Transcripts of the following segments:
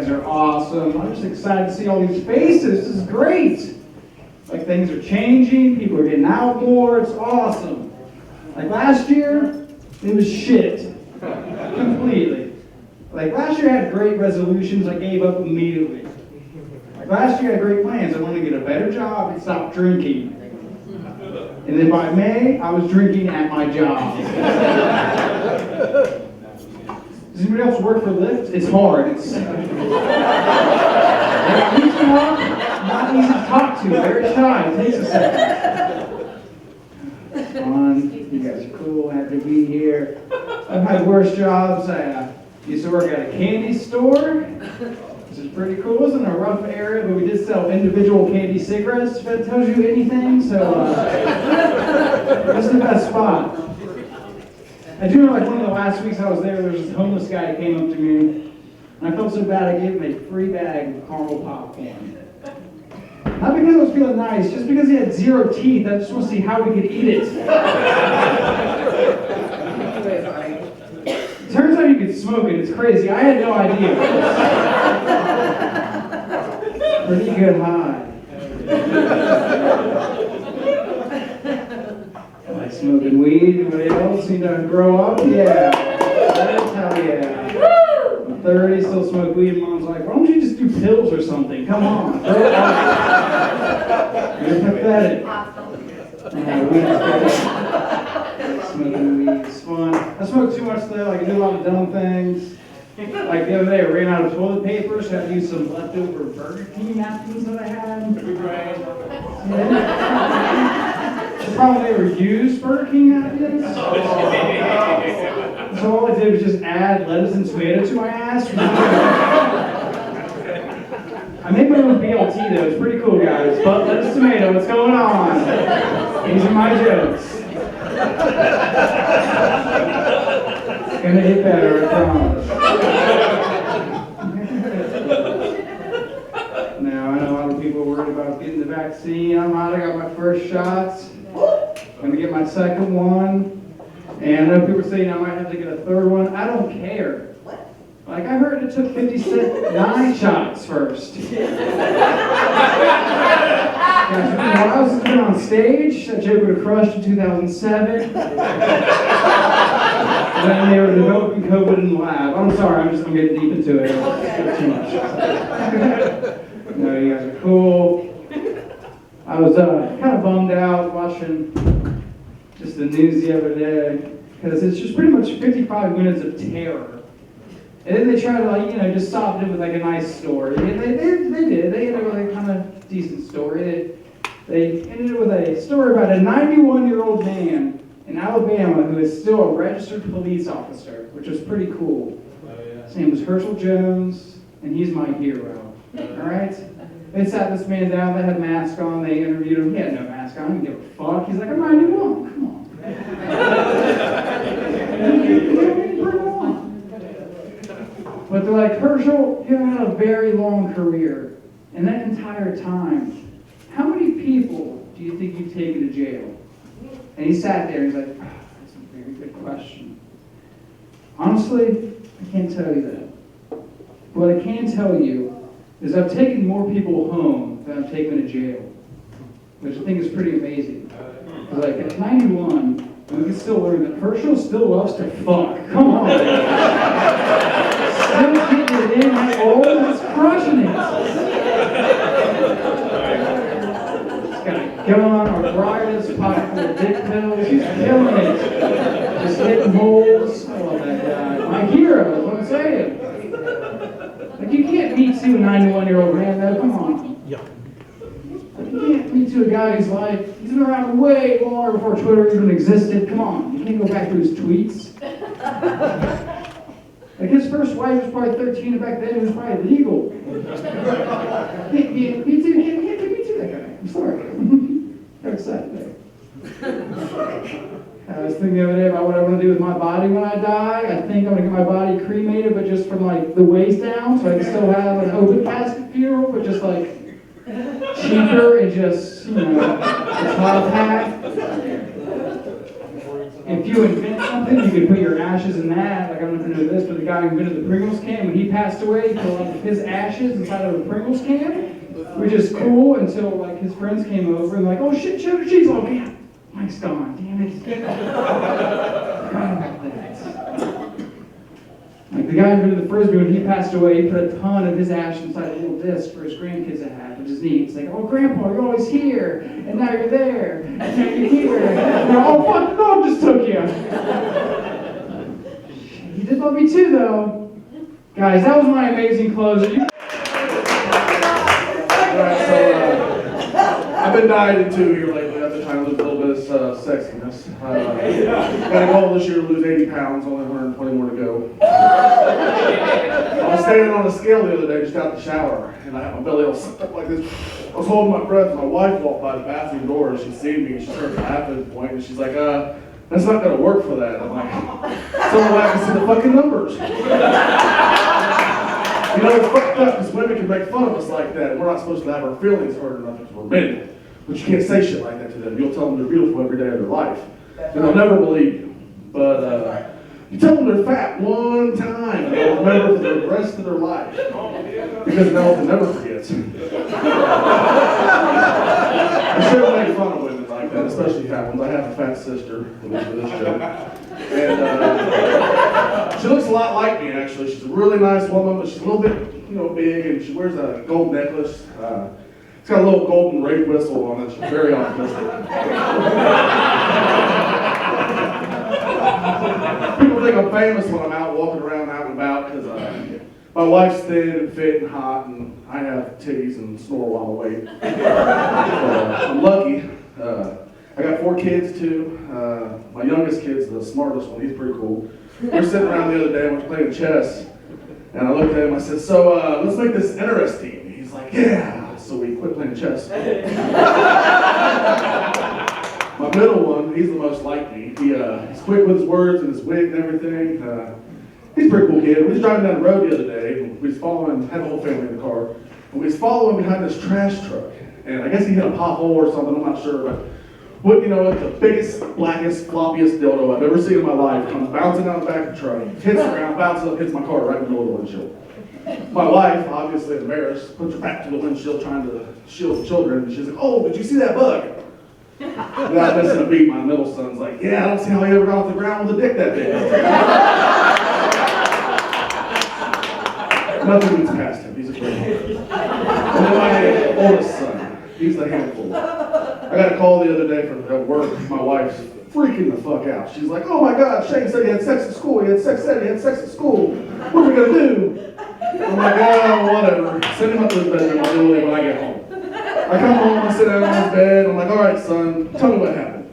guys are awesome. I'm just excited to see all these faces. This is great. Like, things are changing. People are getting out more. It's awesome. Like, last year, it was shit. Completely. Like, last year I had great resolutions. I gave up immediately. Like, last year I had great plans. I wanted to get a better job and stop drinking. And then by May, I was drinking at my job. Does anybody else work for Lyft? It's hard. It's easy to talk, not easy to talk to. Very shy. It takes a second. It's fun. You guys are cool. Happy to be here. I've had worse jobs. I used to work at a candy store, which is pretty cool. It's in a rough area, but we did sell individual candy cigarettes, if that tells you anything. So that's the best spot. I do know, like, one of the last weeks I was there was this homeless guy who came up to me, and I felt so bad I gave him a free bag of caramel popcorn. Not because I was feeling nice, just because he had 0 teeth. I just want to see how we could eat it. Turns out you could smoke it. It's crazy. I had no idea. Pretty good high. I like smoking weed. Anybody else need to grow up? Yeah. Hell yeah. I'm 30, still smoke weed. Mom's like, why don't you just do pills or something? Come on. Grow up. You're pathetic. Smoking weed is fun. I smoke too much though. I can do a lot of dumb things. Like the other day, I ran out of toilet paper, so I had to use some leftover Burger King napkins that I had. The problem, they were used Burger King napkins. So all I did was just add lettuce and tomato to my ass. I made my own BLT though. It's pretty cool, guys. But lettuce, tomato, what's going on? These are my jokes. It's gonna get better, I promise. Now, I know a lot of people are worried about getting the vaccine. I'm not. I got my first shots. I'm gonna get my second one. And I know people are saying I might have to get a third one. I don't care. Like, I heard it took 9 shots first. Gosh, when I was been on stage, that joke would have crushed in 2007. Then they were developing COVID in the lab. I'm sorry, I'm getting deep into it. It's too much. No, you guys are cool. I was kind of bummed out watching just the news the other day, because it's just pretty much 55 minutes of terror. And then they try to, like, just soften it with, like, a nice story. And they did. They ended with a kind of decent story. They ended it with a story about a 91-year-old man in Alabama who is still a registered police officer, which was pretty cool. His name was Herschel Jones, and he's my hero. All right? They sat this man down. They had a mask on. They interviewed him. He had no mask on. He didn't give a fuck. He's like, I'm 91. Come on. But they're like, Herschel, you had a very long career. And that entire time, how many people do you think you've taken to jail? And he sat there and he's like, that's a very good question. Honestly, I can't tell you that. What I can tell you is I've taken more people home than I've taken to jail, which I think is pretty amazing. Like, at 91, we can still learn that Herschel still loves to fuck. Come on. Still getting it in that old, that's crushing it. He's got a gun, arthritis, pocket full of dick pills. He's killing it. Just hitting holes. I love that guy. My hero, is what I'm saying. Like, you can't meet to a 91-year-old man, though. Come on. Yeah. Like, you can't meet to a guy who's like, he's been around way longer before Twitter even existed. Come on. You can't go back to his tweets. Like, his first wife was probably 13, and back then it was probably legal. Me too that guy. I'm sorry. Got excited there. I was thinking the other day about what I want to do with my body when I die. I think I'm going to get my body cremated, but just from, like, the waist down, so I can still have an open casket funeral, but just, like, cheaper and just, a top hat. if you invent something, you could put your ashes in that. Like, I don't know if you know this, but the guy who invented the Pringles can, when he passed away, he put all of his ashes inside of a Pringles can, which is cool until, like, his friends came over and like, oh shit, cheddar cheese. Oh, man, Mike's gone, damn it. Forgot about that. Like, the guy who invented the Frisbee, when he passed away, he put a ton of his ash inside a little disc for his grandkids to have, which is neat. It's like, oh, Grandpa, you're always here, and now you're there, and now you're here. And oh, fuck, the dog just took you. He did love me too, though. Guys, that was my amazing closer. Alright, so I've been dieting too here lately. I've been trying to lose a little bit of sexiness. Got a goal this year to lose 80 pounds, only 120 more to go. I was standing on a scale the other day just out the shower, and I had my belly all sucked up like this. I was holding my breath, and my wife walked by the bathroom door, and she seen me, and she started laughing at the point, and she's like, that's not going to work for that. I'm like, so I can see the fucking numbers. You know, it's fucked up because women can make fun of us like that. We're not supposed to have our feelings hurt enough because we're men. But you can't say shit like that to them. You'll tell them they're beautiful every day of their life. And they'll never believe you. But you tell them they're fat one time and they'll remember for the rest of their life. Because they'll never forget. I shouldn't make fun of women like that, especially fat ones. I have a fat sister who lives for this joke. And she looks a lot like me, actually. She's a really nice woman, but she's a little bit, big, and she wears a gold necklace. It's got a little golden rape whistle on it. She's very optimistic. People think I'm famous when I'm out walking around out and about because my wife's thin and fit and hot, and I have titties and snore while I wait. I'm lucky. I got 4 kids too. My youngest kid's the smartest one. He's pretty cool. We were sitting around the other day and we were playing chess. And I looked at him, I said, so let's make this interesting. He's like, yeah. So we quit playing chess. My middle one, he's the most like me. He's quick with his words and his wit and everything. He's a pretty cool kid. We was driving down the road the other day, and we was following, had the whole family in the car, and we was following behind this trash truck. And I guess he hit a pothole or something, I'm not sure, but what, the biggest, blackest, floppiest dildo I've ever seen in my life comes bouncing out the back of the truck, hits the ground, bounces up, hits my car right in the middle of the windshield. My wife, obviously embarrassed, puts her back to the windshield trying to shield the children, and she's like, oh, did you see that bug? Without missing a beat, my middle son's like, yeah, I don't see how he ever got off the ground with a dick that big. Nothing gets past him, he's a great man. And then my oldest son, he's the handful. I got a call the other day from work. My wife's freaking the fuck out. She's like, oh my God, Shane said he had sex at school. He had sex at school. What are we going to do? I'm like, oh, whatever. Send him up to his bedroom. I'll deal with it when I get home. I come home, I sit down on his bed. I'm like, all right, son, tell me what happened.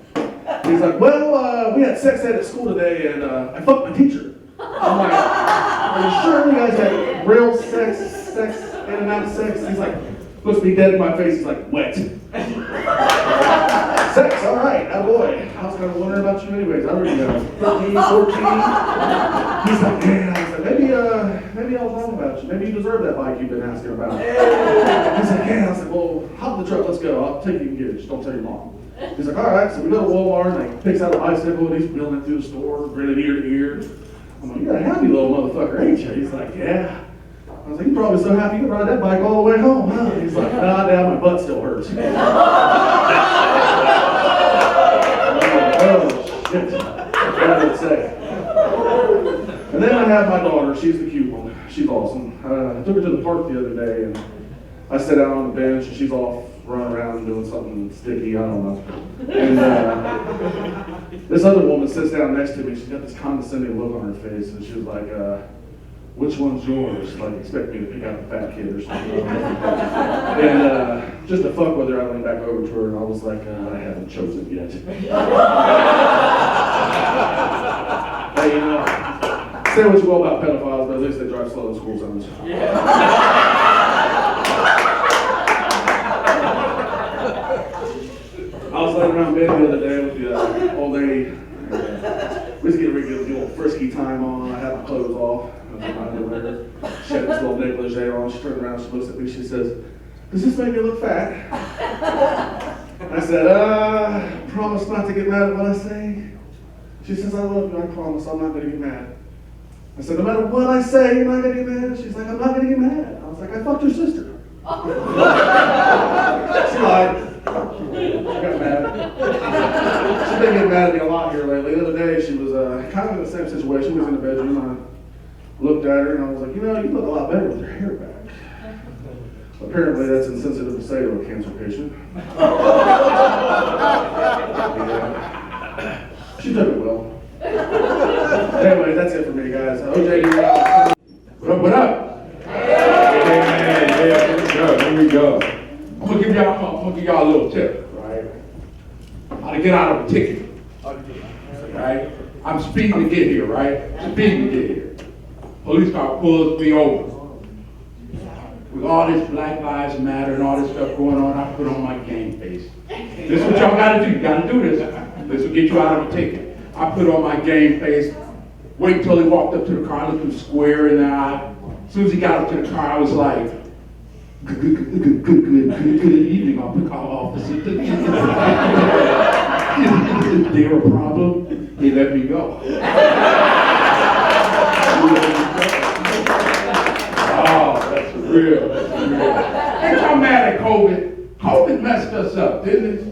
He's like, well, we had sex ed at school today, and I fucked my teacher. I'm like, are you sure you guys had real sex, in and out of sex? He's like, looks me dead in my face. He's like, wet. Sex, all right, boy. I was kind of wondering about you anyways. I already 13, 14. He's like, yeah. I was like, maybe I was wrong about you. Maybe you deserve that bike you've been asking about. He's like, yeah. I was like, well, hop in the truck, let's go. I'll take you and get it. Just don't tell your mom. He's like, all right. So we go to Walmart, and he picks out a bicycle, and he's wheeling it through the store, grinning ear to ear. I'm like, you're a happy little motherfucker, ain't you? He's like, yeah. I was like, you're probably so happy you can ride that bike all the way home, huh? He's like, nah, Dad, my butt still hurts. Oh, shit. What did it say? And then I have my daughter. She's the cute one. She's awesome. I took her to the park the other day, and I sat down on the bench, and she's off running around doing something sticky, I don't know. And this other woman sits down next to me. She's got this condescending look on her face, and she was like, which one's yours? Like, expect me to pick out the fat kid or something. And just to fuck with her, I leaned back over to her, and I was like, I haven't chosen yet. Hey, say what you will about pedophiles, but at least they drive slow in school zones. I was laying around bed the other day with the old lady. We was getting ready to get the old frisky time on. I had my clothes off. She had this little negligee on. She turned around, she looks at me, she says, does this make me look fat? I said, promise not to get mad at what I say. She She says, I love you, I promise I'm not gonna get mad. I said, no matter what I say, you're not gonna get mad? She's like, I'm not gonna get mad. I was like, I fucked your sister. She lied. She got mad. She's been getting mad at me a lot here lately. The other day, she was kind of in the same situation. She was in the bedroom. I looked at her and I was like, you know, you look a lot better with your hair back. Apparently, that's insensitive to say to a cancer patient. Yeah. She took it well. Anyway, that's it for me, guys. OJB. What up? Yeah, here we go. I'm gonna give y'all a little tip, right? How to get out of a ticket, right? I'm speeding to get here, right? Speeding to get here. Police car pulls me over. With all this Black Lives Matter and all this stuff going on, I put on my game face. This is what y'all gotta do. You gotta do this. This will get you out of a ticket. I put on my game face. Wait until he walked up to the car, looked him square in the eye. As soon as he got up to the car, I was like, good evening, officer. Is there a problem? He let me go. Oh, that's real. Ain't y'all mad at COVID? COVID messed us up, didn't it?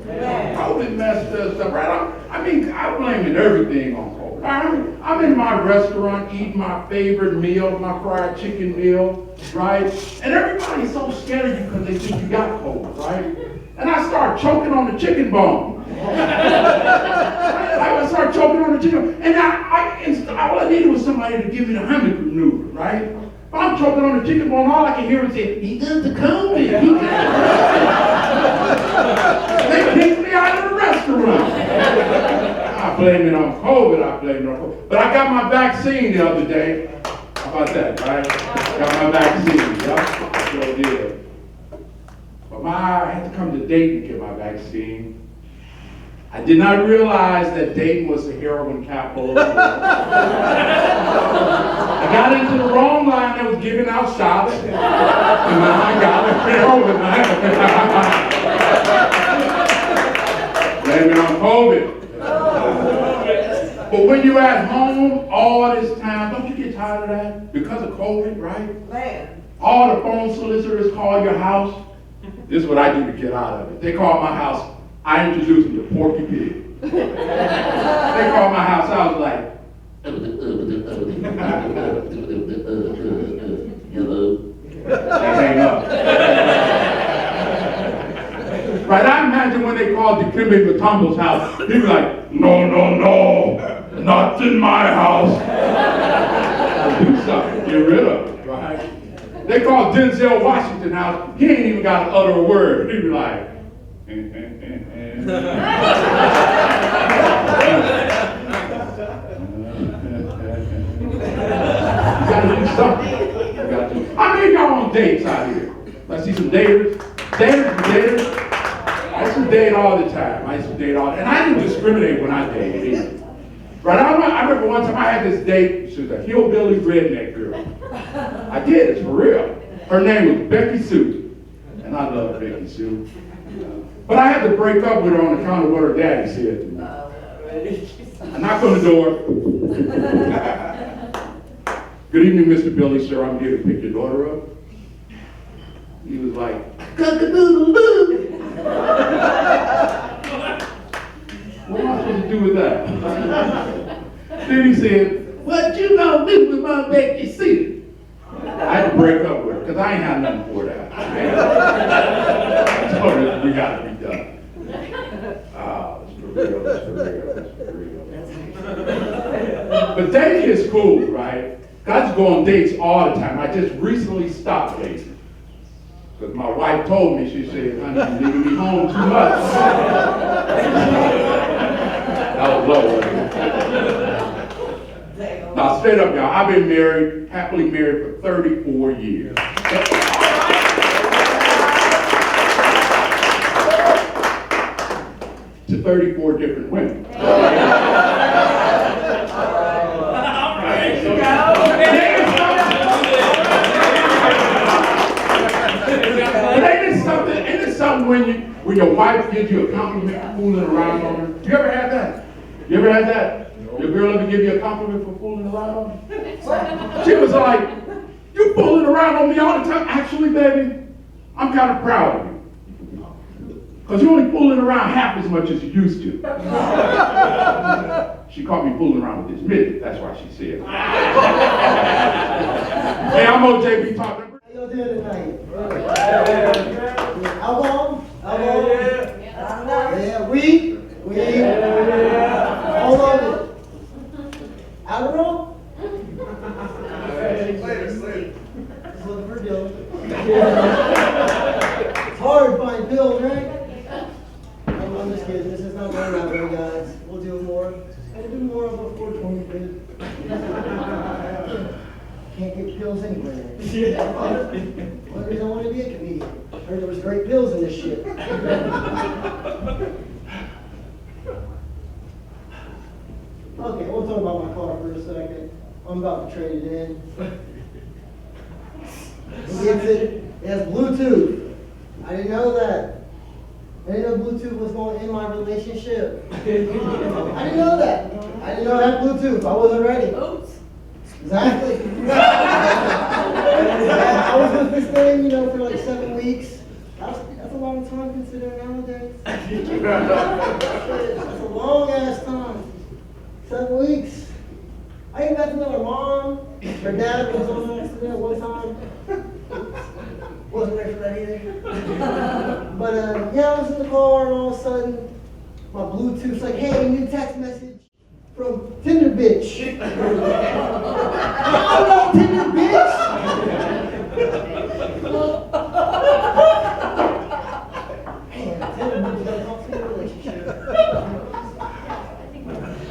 COVID messed us up, right? I'm blaming everything on COVID. I'm in my restaurant eating my favorite meal, my fried chicken meal, right? And everybody's so scared of you because they think you got COVID, right? And I start choking on the chicken bone. I start choking on the chicken, and all I needed was somebody to give me the Heimlich maneuver, right? If I'm choking on the chicken bone, all I can hear is say, he got the COVID, he got the COVID. They kicked me out of the restaurant. I blame it on COVID, But I got my vaccine the other day. How about that, right? Got my vaccine, yep, I sure did. But I had to come to Dayton to get my vaccine. I did not realize that Dayton was the heroin capital of the world. I got into the wrong line that was giving out shots, and now I got a heroin. Blame it on COVID. But when you at home all this time, don't you get tired of that? Because of COVID, right? Man. All the phone solicitors call your house. This is what I do to get out of it. They call my house. I introduced them to Porky Pig. They called my house. I was like, hello. They hang up. Right, I imagine when they called Dikembe Mutombo's house, he'd be like, no, not in my house. Do something, get rid of it, right? They called Denzel Washington's house, he ain't even got to utter a word. He'd be like, you gotta do something. I mean, y'all on dates out here. I see some daters. I used to date all the time. And I didn't discriminate when I dated either. Right? I remember one time I had this date. She was a hillbilly redneck girl. I did, it's for real. Her name was Becky Sue. And I love Becky Sue. But I had to break up with her on account of what her daddy said to me. I knocked on the door. Good evening, Mr. Billy, sir. I'm here to pick your daughter up. He was like, cock-a-doodle-doo. What am I supposed to do with that? Then he said, what you gonna do with my Becky Sue? I had to break up with her because I ain't had nothing for that. I told her we gotta be done. Oh, it's for real. But dating is cool, right? I just go on dates all the time. I just recently stopped dating. Because my wife told me, she said, honey, you're leaving me home too much. That was low. Now, straight up, y'all, I've been married, happily married for 34 years. To 34 different women. Ain't it something when your wife gives you a compliment for fooling around on her? You ever had that? You ever had that? Your girl ever give you a compliment for fooling around on me? She was like, you fooling around on me all the time. Actually, baby, I'm kind of proud of you. Because you're only fooling around half as much as you used to. She caught me fooling around with this midget. That's why she said it. Hey, I'm OJB Talkin. How y'all doing tonight? How long? How long? Yeah, we. How long is it? Adderall? Later. Just looking for a deal. It's hard to find pills, right? I'm just kidding. This is not going around there, guys. We'll do more. We'll do more of a 420 bid. Can't get pills anywhere. One reason I want to be a comedian. Heard there was great pills in this shit. Okay, we'll talk about my car for a second. I'm about to trade it in. It has Bluetooth. I didn't know that. I didn't know Bluetooth was going to end my relationship. I didn't know that. I didn't know I had Bluetooth. I wasn't ready. Exactly. I was with this thing, for like 7 weeks. That's a long time considering nowadays. That's a long ass time. 7 weeks. I even got to know her mom. Her dad was on an accident one time. Wasn't ready for that either. But yeah, I was in the car and all of a sudden my Bluetooth's like, hey, new text message from Tinder bitch. I don't know Tinder bitch. Man, Tinder bitch got a complicated relationship.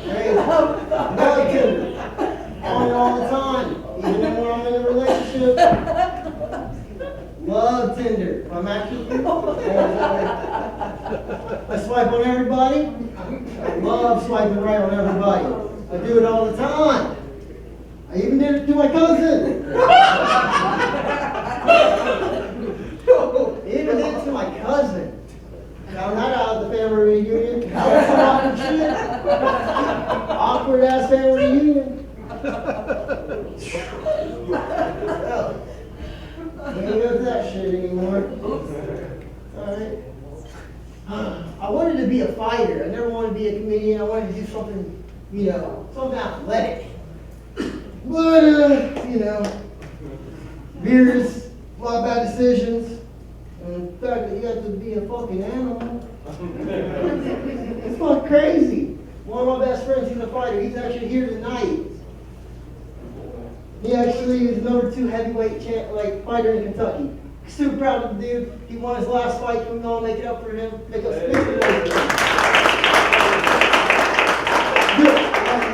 Hey, love Tinder. On it all the time. Even when I'm in a relationship. Love Tinder. I'm actually I swipe on everybody. I love swiping right on everybody. I do it all the time. I even did it to my cousin. Even did it to my cousin. Found that out at the family reunion. That was some awkward shit. Awkward ass family reunion. Can't go to that shit anymore. Alright. I wanted to be a fighter. I never wanted to be a comedian. I wanted to do something, something athletic. But, beers, a lot of bad decisions, and the fact that you have to be a fucking animal. It's fucking crazy. One of my best friends, he's a fighter. He's actually here tonight. He actually is number 2 heavyweight fighter in Kentucky. Super proud of the dude. He won his last fight. Can we all make it up for him? Make us Good.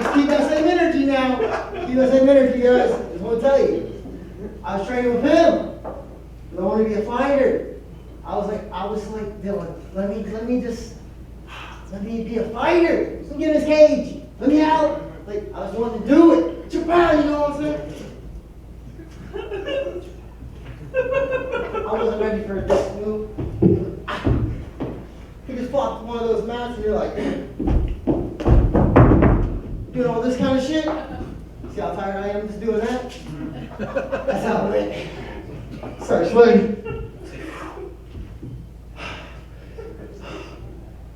Let's keep that same energy now. Keep that same energy, guys. I just want to tell you. I was training with him. I wanted to be a fighter. I was like, Dylan, let me be a fighter. Let me get in this cage. Let me out. I was wanting to do it. Chappelle, you know what I'm saying? I wasn't ready for a disc move. He just fought one of those mats and you're like, doing all this kind of shit. See how tired I am just doing that? That's how it went. Start sweating.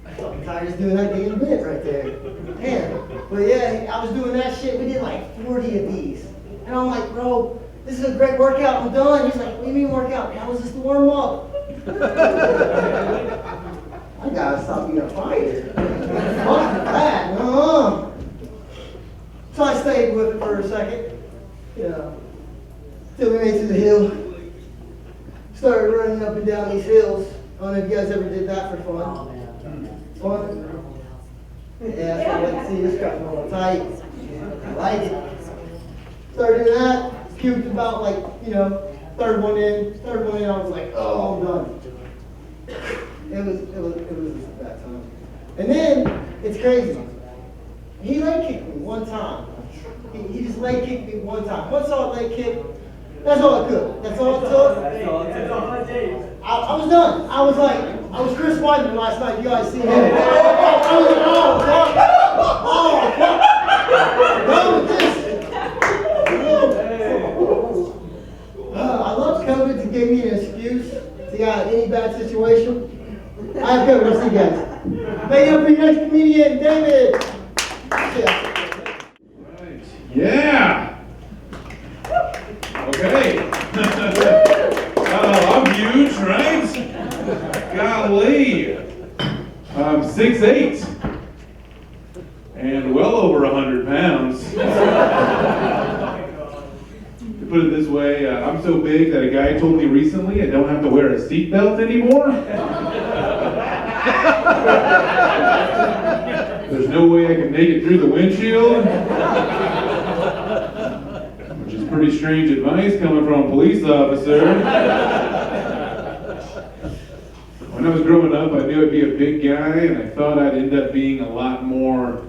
I'm fucking tired just doing that damn bit right there. Man. But yeah, I was doing that shit. We did like 40 of these. And I'm like, bro, this is a great workout. I'm done. He's like, what do you mean workout? How was this to warm up? I gotta stop being a fighter. Fuck that. So I stayed with it for a second. Till we made it to the hill. Started running up and down these hills. I don't know if you guys ever did that for fun. Fun? Yeah, so let's see, this guy's rolling tight. I like it. Started doing that. Puked about third one in, I was like, oh, I'm done. It was that time. And then, it's crazy. He leg kicked me one time. He just leg kicked me one time. One solid leg kick, that's all I could. That's all it took. I was done. I was Chris Weidman last night. You guys see him. I was like, oh, fuck. Oh, fuck. wrong with this? I love COVID to give me an excuse to get out of any bad situation. I have COVID. I'll see you guys. Make it up for your next comedian, David. Yeah. Okay. I'm huge, right? Golly. I'm 6'8" and well over 100 pounds. To put it this way, I'm so big that a guy told me recently I don't have to wear a seatbelt anymore. There's no way I can make it through the windshield. Which is pretty strange advice coming from a police officer. When I was growing up, I knew I'd be a big guy, and I thought I'd end up being a lot more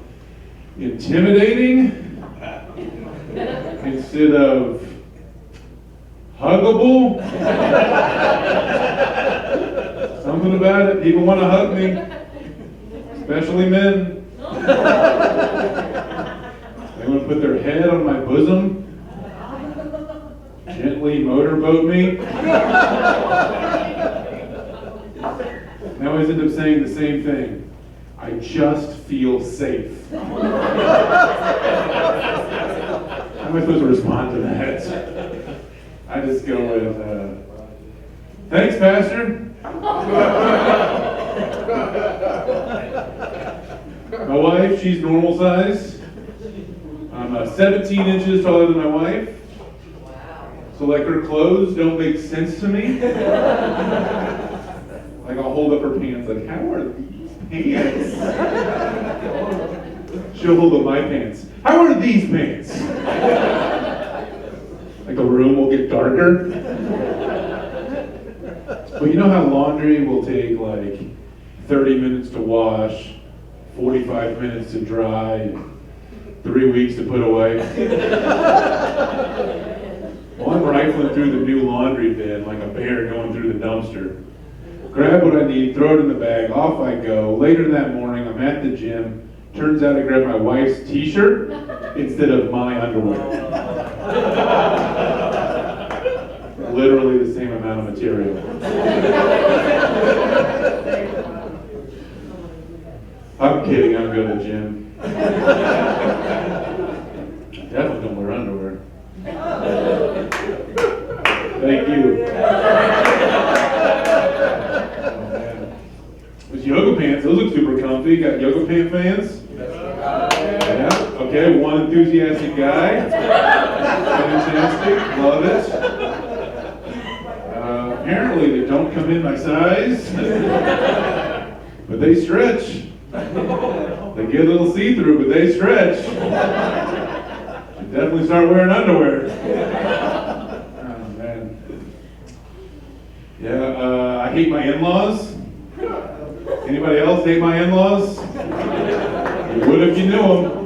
intimidating instead of huggable. Something about it, people want to hug me, especially men. They want to put their head on my bosom, gently motorboat me. And I always end up saying the same thing. I just feel safe. How am I supposed to respond to that? I just go with, thanks, Pastor. My wife, she's normal size. I'm 17 inches taller than my wife. So like her clothes don't make sense to me. Like I'll hold up her pants like, how are these pants? She'll hold up my pants. How are these pants? Like the room will get darker. But you know how laundry will take like 30 minutes to wash, 45 minutes to dry, 3 weeks to put away? Well, I'm rifling through the new laundry bin like a bear going through the dumpster. Grab what I need, throw it in the bag, off I go. Later that morning, I'm at the gym. Turns out I grabbed my wife's t-shirt instead of my underwear. Literally the same amount of material. I'm kidding, I don't go to the gym. Definitely don't wear underwear. Thank you. Those yoga pants, those look super comfy. Got yoga pant fans? Yeah, okay, one enthusiastic guy. Fantastic, love it. Apparently they don't come in my size, but they stretch. They get a little see-through, but they stretch. Should definitely start wearing underwear. Oh man. Yeah, I hate my in-laws. Anybody else hate my in-laws? You would if you knew them.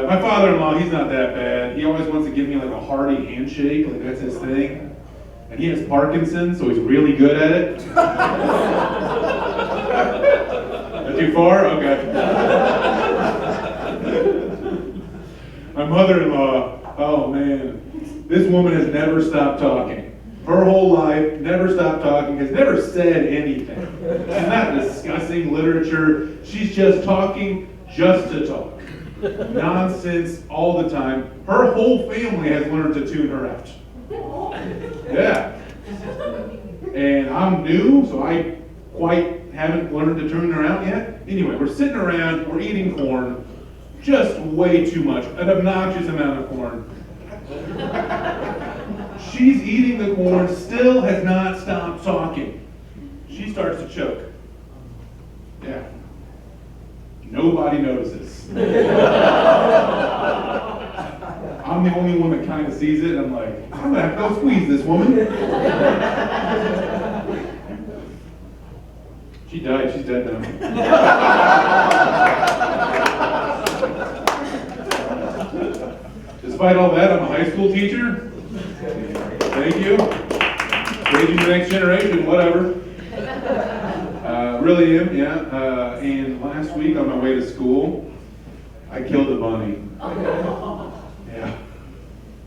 My father-in-law, he's not that bad. He always wants to give me like a hearty handshake, like that's his thing. And he has Parkinson's, so he's really good at it. Not too far? Okay. My mother-in-law, oh man, this woman has never stopped talking. Her whole life, never stopped talking, has never said anything. She's not discussing literature, she's just talking just to talk. Nonsense all the time. Her whole family has learned to tune her out. Yeah. And I'm new, so I quite haven't learned to tune her out yet. Anyway, we're sitting around, we're eating corn, just way too much, an obnoxious amount of corn. She's eating the corn, still has not stopped talking. She starts to choke. Yeah. Nobody notices. I'm the only one that kind of sees it, and I'm like, I'm gonna have to go squeeze this woman. She died, she's dead now. Despite all that, I'm a high school teacher. Thank you. Raising the next generation, whatever. Really am, yeah. And last week on my way to school, I killed a bunny. Yeah.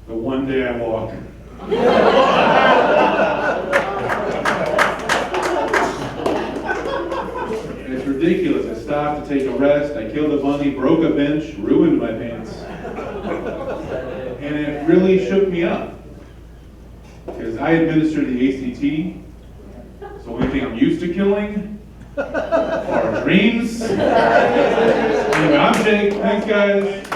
The one day I walk. And it's ridiculous. I stopped to take a rest. I killed a bunny, broke a bench, ruined my pants. And it really shook me up. Because I administered the ACT. So the only thing I'm used to killing are dreams. Anyway, I'm Jake. Thanks, guys.